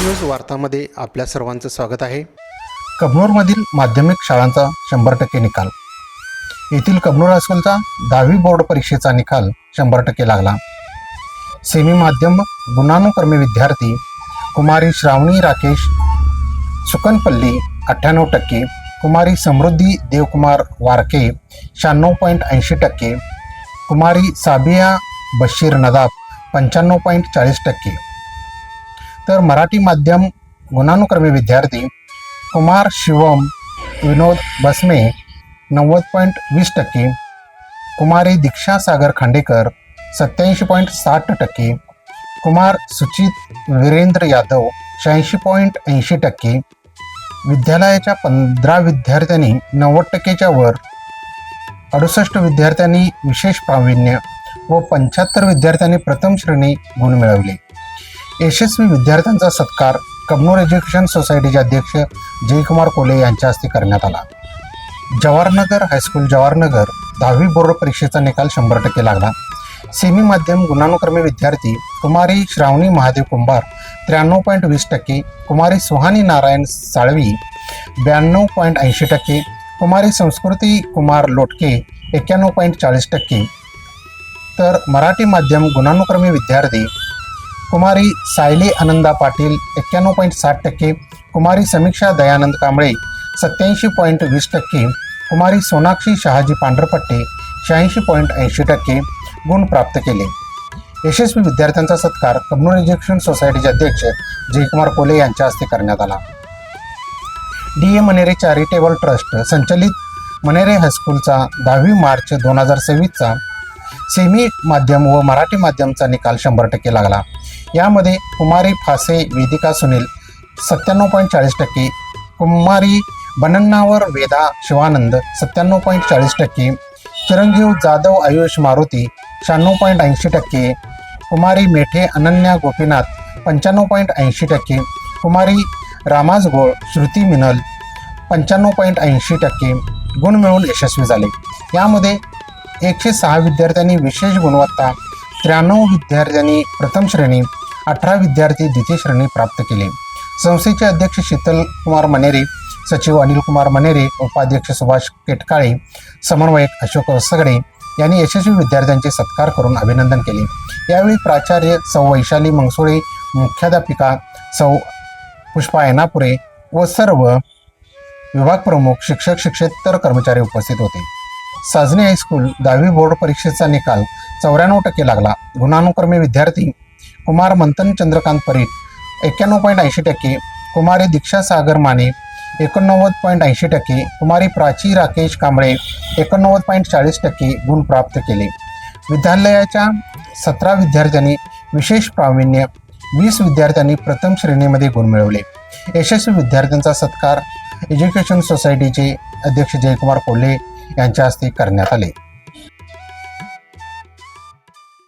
News वार्तामध्ये आपल्या सर्वांचं स्वागत आहे। कबनूरमधील माध्यमिक शाळांचा 100% निकाल। येथील कबनूर हायस्कूलचा 10वी बोर्ड परीक्षेचा निकाल 100% लागला। सेमी माध्यम गुणानुक्रमी विद्यार्थी कुमारी श्रावणी राकेश सुकनपल्ली 98%, कुमारी समृद्धी देवकुमार वारके 96.80%, कुमारी साबिया बशीर नदाब 95.40%, तर मराठी माध्यम गुणानुक्रमी विद्यार्थी कुमार शिवम विनोद बसमे 90.20%, कुमारी दीक्षा सागर खांडेकर 87.60%, कुमार सुचित वीरेंद्र यादव 86.80%, विद्यालयाच्या 15 विद्यार्थ्यांनी 90%च्या वर, 68 विद्यार्थ्यांनी विशेष प्रावीण्य व 75 विद्यार्थ्यांनी प्रथम श्रेणी गुण मिळवले। यशस्वी विद्यार्थ्यांचा सत्कार कबनूर एज्युकेशन सोसायटीचे अध्यक्ष जयकुमार कोले यांच्या हस्ते करण्यात आला। जवाहरनगर हायस्कूल जवाहरनगर 10वी बोर्ड परीक्षेचा निकाल 100% लागला। सेमी माध्यम गुणानुक्रमी विद्यार्थी कुमारी श्रावणी महादेव कुंभार 93.20%, कुमारी सुहानी नारायण साळवी 92.80%, कुमारी संस्कृती कुमार लोटके 91.40%, तर मराठी माध्यम गुणानुक्रमी विद्यार्थी कुमारी सायली आनंदा पाटील 91.60%, कुमारी समीक्षा दयानंद कांबळे 87.20%, कुमारी सोनाक्षी शहाजी पांढरपट्टे 86.80% गुण प्राप्त केले। यशस्वी विद्यार्थ्यांचा सत्कार कबनूर एज्युकेशन सोसायटीचे अध्यक्ष जयकुमार कोले यांच्या हस्ते करण्यात आला। D A Manere charitable trust संचलित मनेरे हायस्कूलचा 10 मार्च 2026चा सेमी माध्यम व मराठी माध्यमचा निकाल 100% लागला। यामध्ये कुमारी फासे वेदिका सुनील 97.40%, कुमारी बनन्नावर वेदा शिवानंद 97.40%, चिरंजीव जाधव आयुष मारुती 96.80%, कुमारी मेठे अनन्या गोपीनाथ 95.80%, कुमारी रामाजगोळ श्रुती मिनल 95.80% गुण मिळवून यशस्वी झाले। यामध्ये 106 विद्यार्थ्यांनी विशेष गुणवत्ता, 93 विद्यार्थ्यांनी प्रथम श्रेणी, 18 विद्यार्थी द्वितीय श्रेणी प्राप्त केले। संस्थेचे अध्यक्ष शीतल कुमार मनेरे, सचिव अनिल कुमार मनेरे, उपाध्यक्ष सुभाष केटकाळे, समन्वयक अशोक सगडे यांनी यशस्वी विद्यार्थ्यांचे सत्कार करून अभिनंदन केले। यावेळी प्राचार्य सौ वैशाली मंगसुळे, मुख्याध्यापिका सौ पुष्पा येनापुरे व सर्व विभाग प्रमुख, शिक्षक, शिक्षकेतर कर्मचारी उपस्थित होते। साजनी हायस्कूल 10वी बोर्ड परीक्षेचा निकाल 94% लागला। गुणानुक्रमी विद्यार्थी कुमार मंथन चंद्रकांत परीट 91.80%, कुमारी दीक्षा सागर माने 89.80%, कुमारी प्राची राकेश कांबळे 89.40% गुण प्राप्त केले। विद्यालयाच्या 17 विद्यार्थ्यांनी विशेष प्रावीण्य, 20 विद्यार्थ्यांनी प्रथम श्रेणीमध्ये गुण मिळवले। यशस्वी विद्यार्थ्यांचा सत्कार एज्युकेशन सोसायटीचे अध्यक्ष जयकुमार कोल्हे यांच्या हस्ते करण्यात आले।